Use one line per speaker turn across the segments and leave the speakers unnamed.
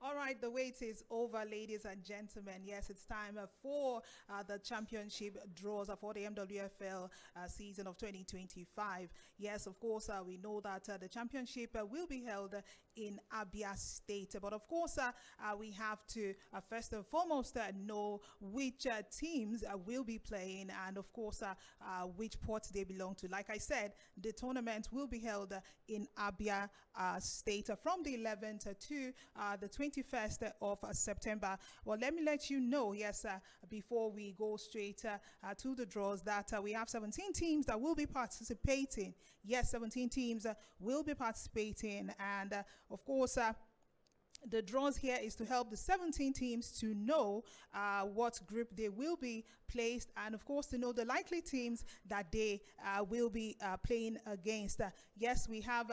All right, the wait is over, ladies and gentlemen. Yes, it's time for the championship draws for the NWFL season of 2025. Yes, of course, we know that the championship will be held in Abia State. But of course, we have to first and foremost know which teams will be playing and, of course, which port they belong to. Like I said, the tournament will be held in Abia State from the 11th to the 21st of September. Well, let me let you know, yes, before we go straight to the draws, that we have 17 teams that will be participating. Yes, 17 teams will be participating. And of course, the draws here is to help the 17 teams to know what group they will be placed, and of course to know the likely teams that they will be playing against. Yes, we have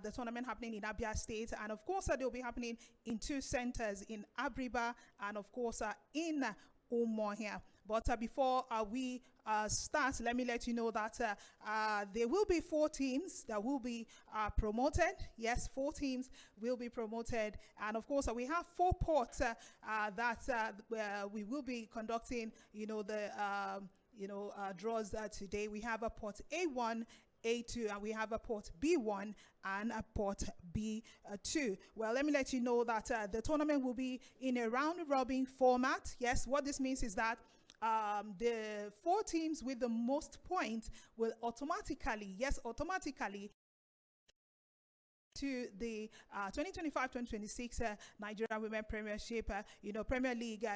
the tournament happening in Abia State, and of course they'll be happening in two centers, in Abriba and of course in Umuahia. But before we start, let me let you know that there will be 4 teams that will be promoted. Yes, 4 teams will be promoted. And of course, we have 4 ports that we will be conducting, the draws today. We have a port A1, A2, and we have a port B1 and a port B2. Well, let me let you know that the tournament will be in a round robin format. Yes, what this means is that the 4 teams with the most points will automatically to the 2025-2026 Nigerian Women Premiership, Premier League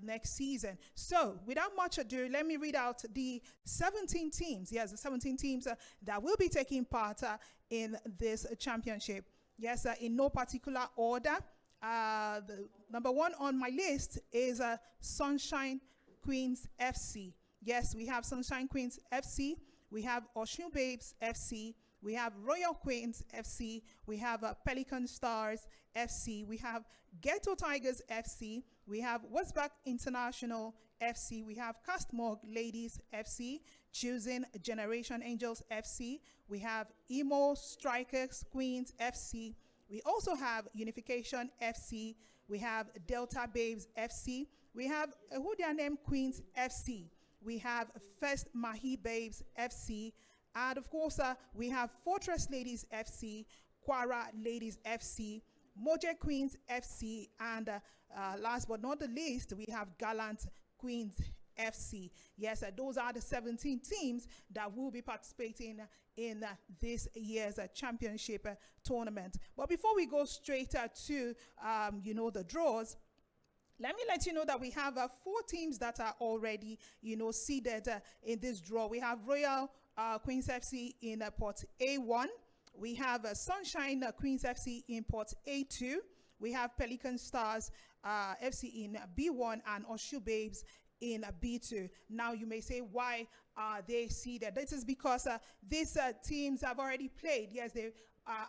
next season. So, without much ado, let me read out the 17 teams. Yes, the 17 teams that will be taking part in this championship. Yes, in no particular order. The number 1 on my list is Sunshine Queens FC. Yes, we have Sunshine Queens FC. We have Oshun Babes FC. We have Royal Queens FC. We have Pelican Stars FC. We have Ghetto Tigers FC. We have Westback International FC. We have Castmore Ladies FC. Choosing Generation Angels FC. We have Emo Strikers Queens FC. We also have Unification FC. We have Delta Babes FC. We have Hudianem Queens FC. We have First Mahi Babes FC. And of course, we have Fortress Ladies FC, Quara Ladies FC, Moje Queens FC, and last but not the least, we have Gallant Queens FC. Yes, those are the 17 teams that will be participating in this year's championship tournament. But before we go straight to, the draws, let me let you know that we have 4 teams that are already, seeded in this draw. We have Royal Queens FC in port A1. We have Sunshine Queens FC in port A2. We have Pelican Stars FC in B1 and Oshu Babes in B2. Now you may say, why are they seeded? This is because these teams have already played. Yes, they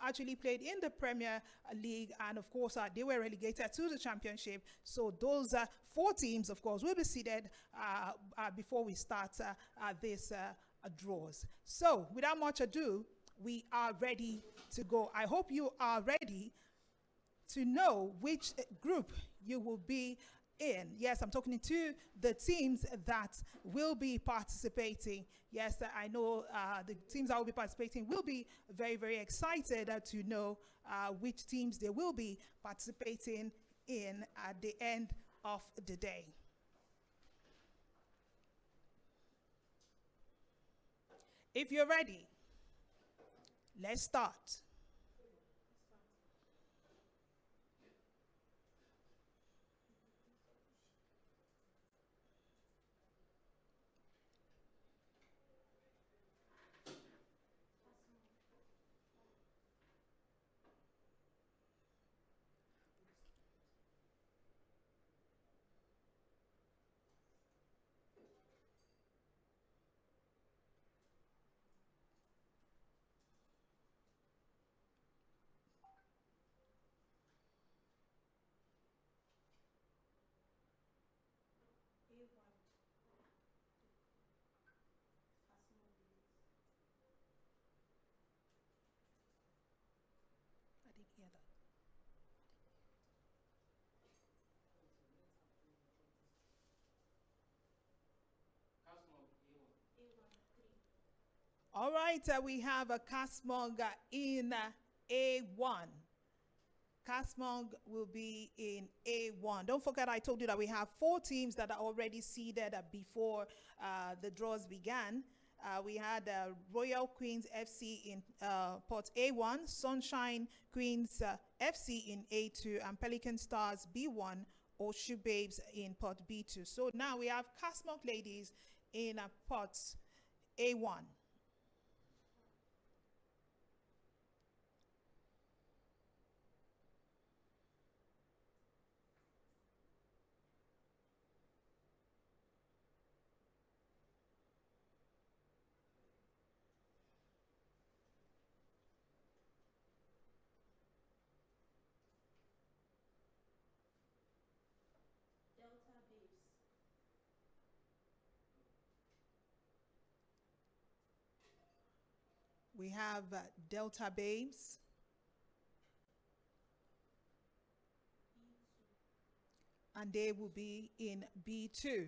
actually played in the Premier League, and of course they were relegated to the championship. So those 4 teams, of course, will be seeded before we start this draws. So without much ado, we are ready to go. I hope you are ready to know which group you will be in. Yes, I'm talking to the teams that will be participating. Yes, I know the teams that will be participating will be very, very excited to know which teams they will be participating in at the end of the day. If you're ready, let's start. All right, we have a Casmog in A1. Casmog will be in A1. Don't forget, I told you that we have 4 teams that are already seeded before the draws began. We had Royal Queens FC in Port A1, Sunshine Queens FC in A2, and Pelican Stars B1, or Shoe Babes in Port B2. So now we have Casmog ladies in Port A1. We have Delta Babes, and they will be in B2.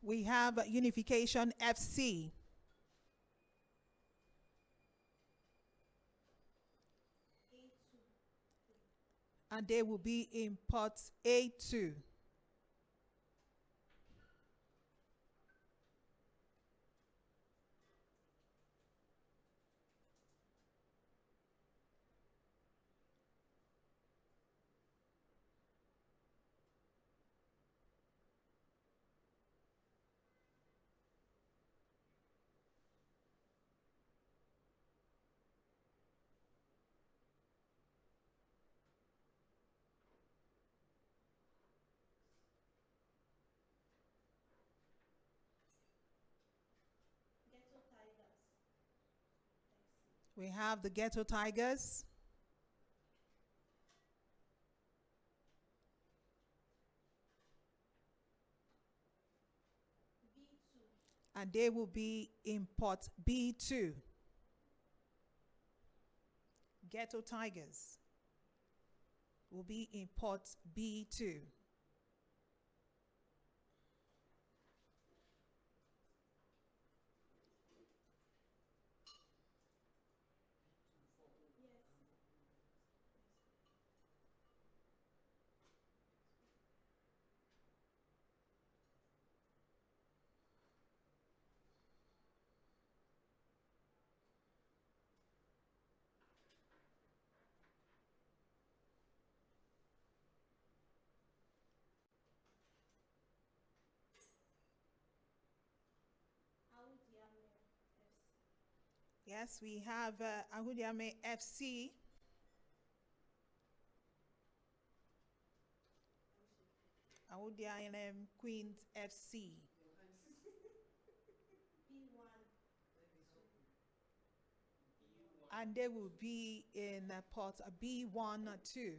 We have Unification FC, and they will be in Port A2. We have the Ghetto Tigers, and they will be in Port B2. Ghetto Tigers will be in Port B2. Yes, we have Ahudiame FC, Ahudiame Queens FC, and they will be in Port B1 too.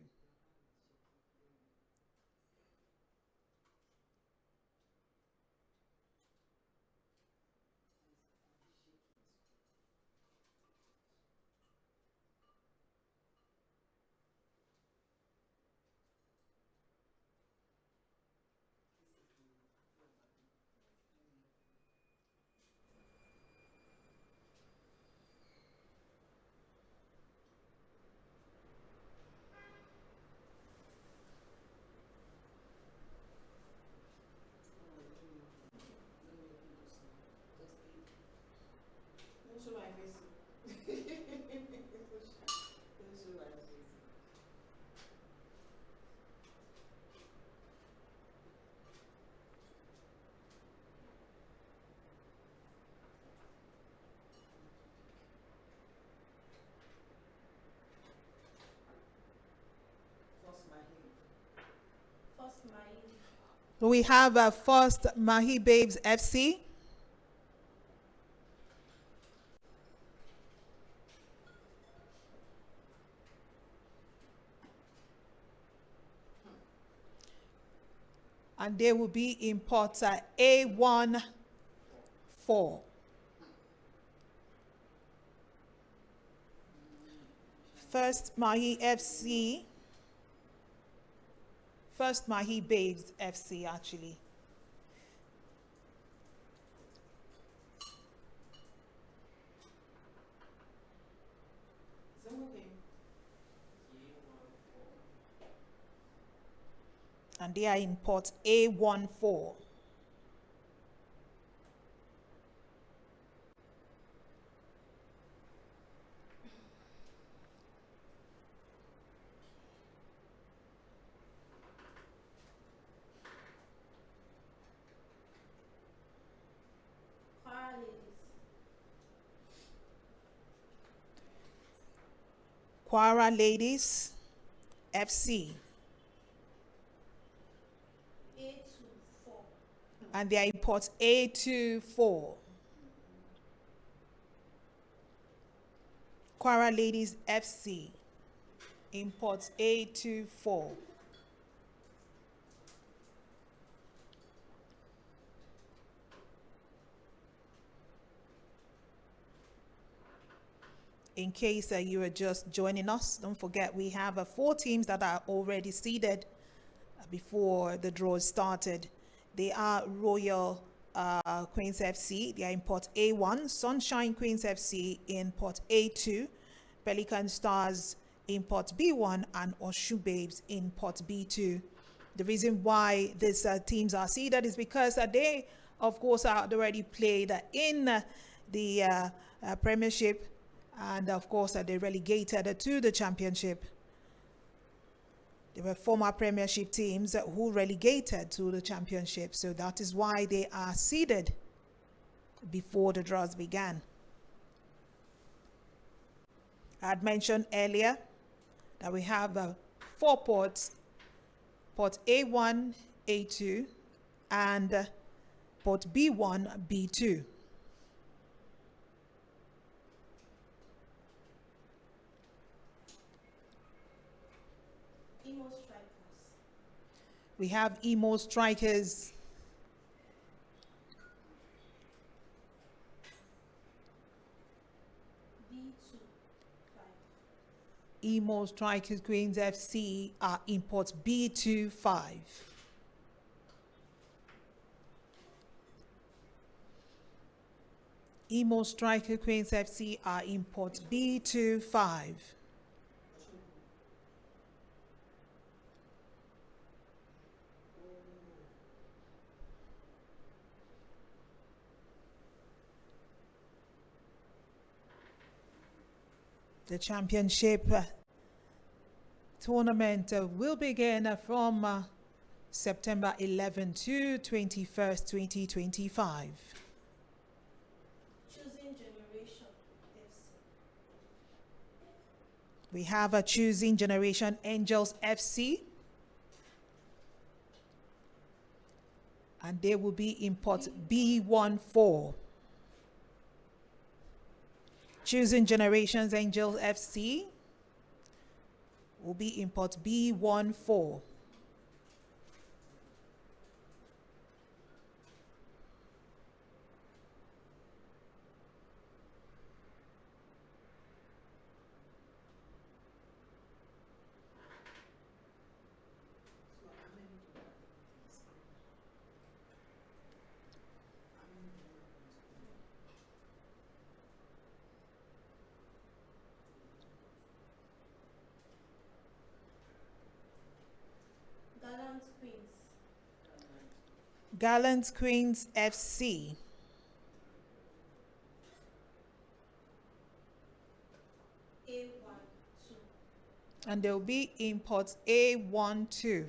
We have first Mahi Babes FC. And they will be in pot A14. First Mahi FC. First Mahi Babes FC, actually. And they are in pot A14. Quara Ladies FC. And they are in pot A24. Quara Ladies FC. In pot A24. In case you are just joining us, don't forget we have 4 teams that are already seeded before the draw started. They are Royal Queens FC, they are in pot A1, Sunshine Queens FC in pot A2, Pelican Stars in pot B1, and Oshu Babes in pot B2. The reason why these teams are seeded is because they, of course, are already played in the Premiership, and of course they relegated to the Championship. They were former Premiership teams who relegated to the Championship, so that is why they are seeded before the draws began. I had mentioned earlier that we have 4 pots, pot A1, A2, and pot B1, B2. We have Emo Strikers. Emo Strikers Queens FC are in pot B25. Emo Striker Queens FC are in pot B25. The championship tournament will begin from September 11 to 21st, 2025.
Choosing Generation FC.
We have a Choosing Generation Angels FC. And they will be in pot B14. Choosing Generations Angels FC will be in pot B14. Gallant Queens FC. And there will be import A12.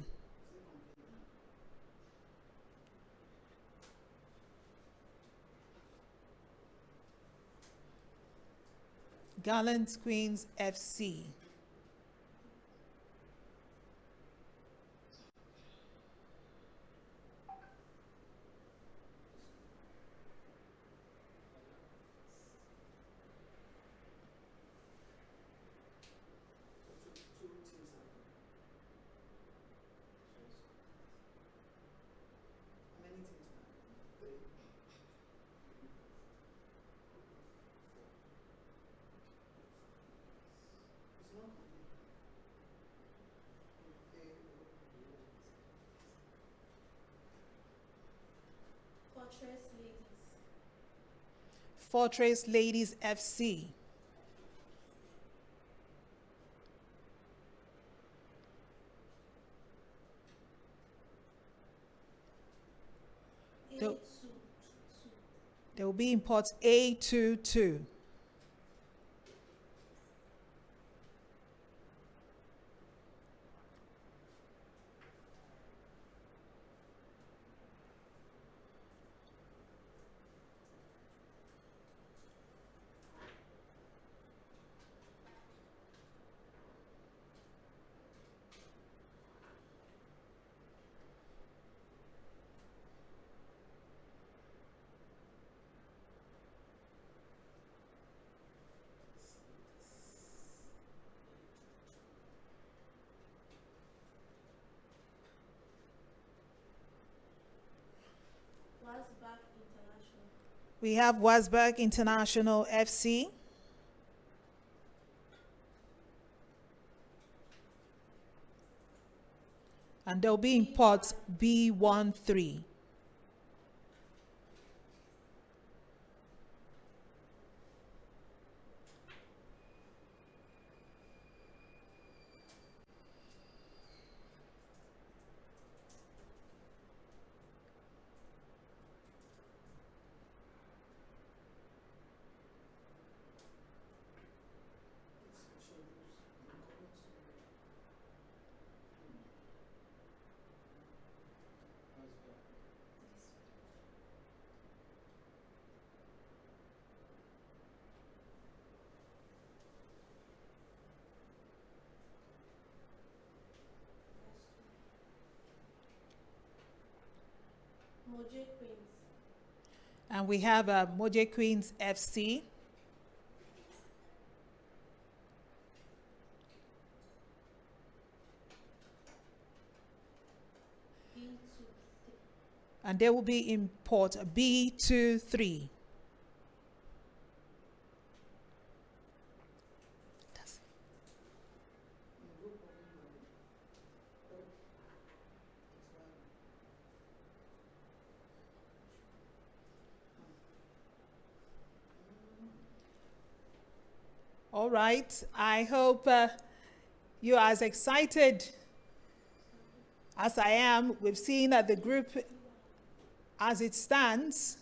Gallant Queens FC.
Fortress Ladies.
Fortress Ladies FC.
A2.
There will be import A22.
Wasbach International.
We have Wasberg International FC. And there will be import B13.
Moje Queens.
And we have Moje Queens FC.
B2.
And there will be import B23. All right. I hope you're as excited as I am. We've seen that the group as it stands.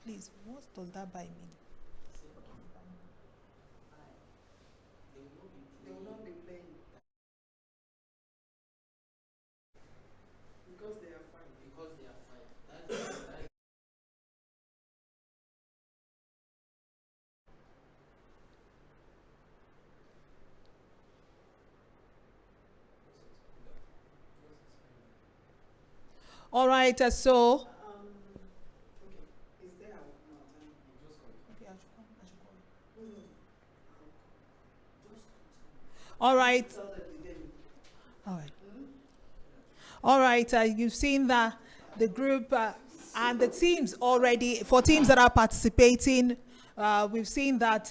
Please, what does that by mean?
They will not be playing because they are fine. Because they are fine. That's
All right. So.
okay. Is there? I will come out and you just come.
Okay, I should come.
No, no. Just
All right.
tell them the day.
All right. All right. You've seen the group and the teams already. For teams that are participating, we've seen that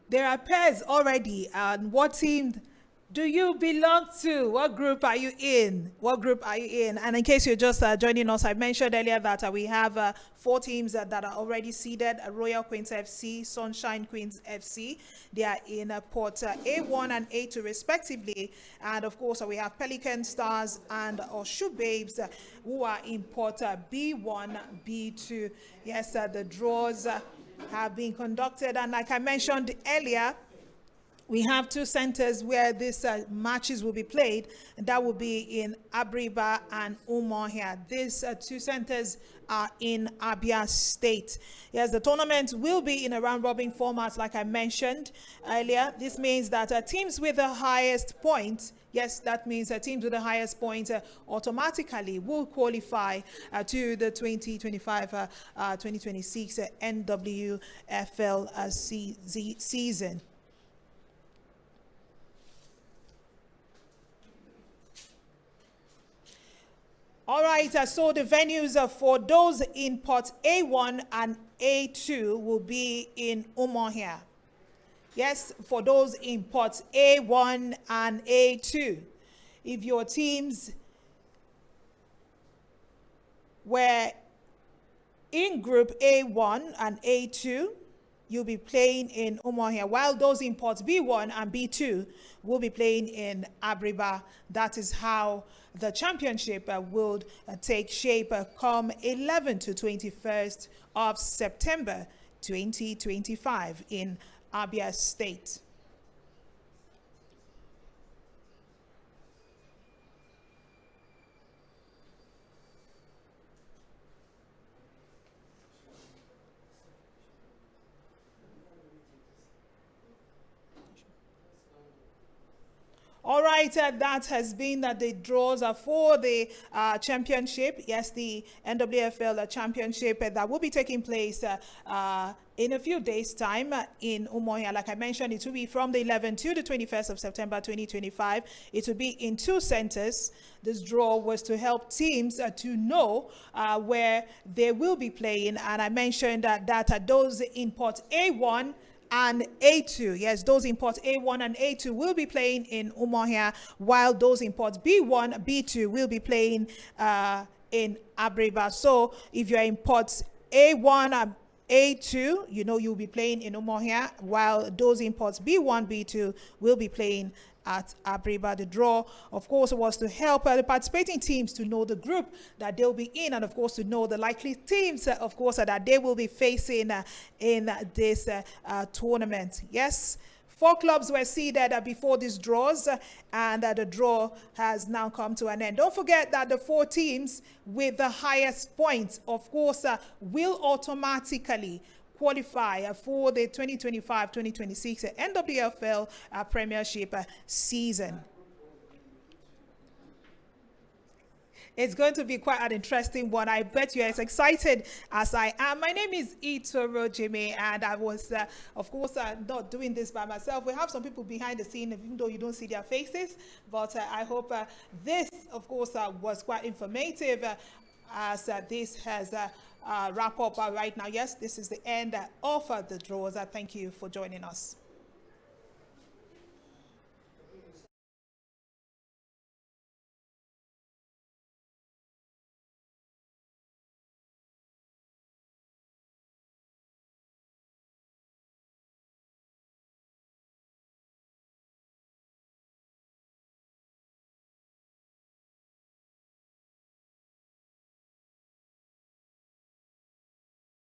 there are pairs already. And what team do you belong to? What group are you in? What group are you in? And in case you're just joining us, I mentioned earlier that we have 4 teams that are already seeded: Royal Queens FC, Sunshine Queens FC. They are in Port A1 and A2 respectively. And of course, we have Pelican Stars and Oshu Babes who are in Port B1, B2. Yes, the draws have been conducted. And like I mentioned earlier, we have 2 centers where these matches will be played, and that will be in Abriba and Umuahia. These 2 centers are in Abia State. Yes, the tournament will be in a round-robin format, like I mentioned earlier. This means that teams with the highest points, yes, that means teams with the highest points automatically will qualify to the 2025-2026 NWFL season. All right, so the venues for those in Port A1 and A2 will be in Umuahia. Yes, for those in Port A1 and A2. If your teams were in Group A1 and A2, you'll be playing in Umuahia, while those in Port B1 and B2 will be playing in Abriba. That is how the championship will take shape come 11 to 21st of September 2025 in Abia State. All right, that has been the draws for the championship. Yes, the NWFL championship that will be taking place in a few days' time in Umuahia. Like I mentioned, it will be from the 11th to the 21st of September 2025. It will be in 2 centers. This draw was to help teams to know where they will be playing. And I mentioned that those in Port A1 and A2. Yes, those in Port A1 and A2 will be playing in Umuahia, while those in Port B1, B2 will be playing in Abriba. So if you're in Port A1 and A2, you know you'll be playing in Umuahia, while those in Ports B1, B2 will be playing at Abriba. The draw, of course, was to help the participating teams to know the group that they'll be in, and of course to know the likely teams, of course, that they will be facing in this tournament. Yes, 4 clubs were seeded before these draws, and the draw has now come to an end. Don't forget that the 4 teams with the highest points, of course, will automatically qualify for the 2025-2026 NWFL Premiership season. It's going to be quite an interesting one. I bet you're as excited as I am. My name is Itoro Jimmy, and I was, of course, not doing this by myself. We have some people behind the scene, even though you don't see their faces. But I hope this, of course, was quite informative as this has wrap up right now. Yes, this is the end of the draws. Thank you for joining us.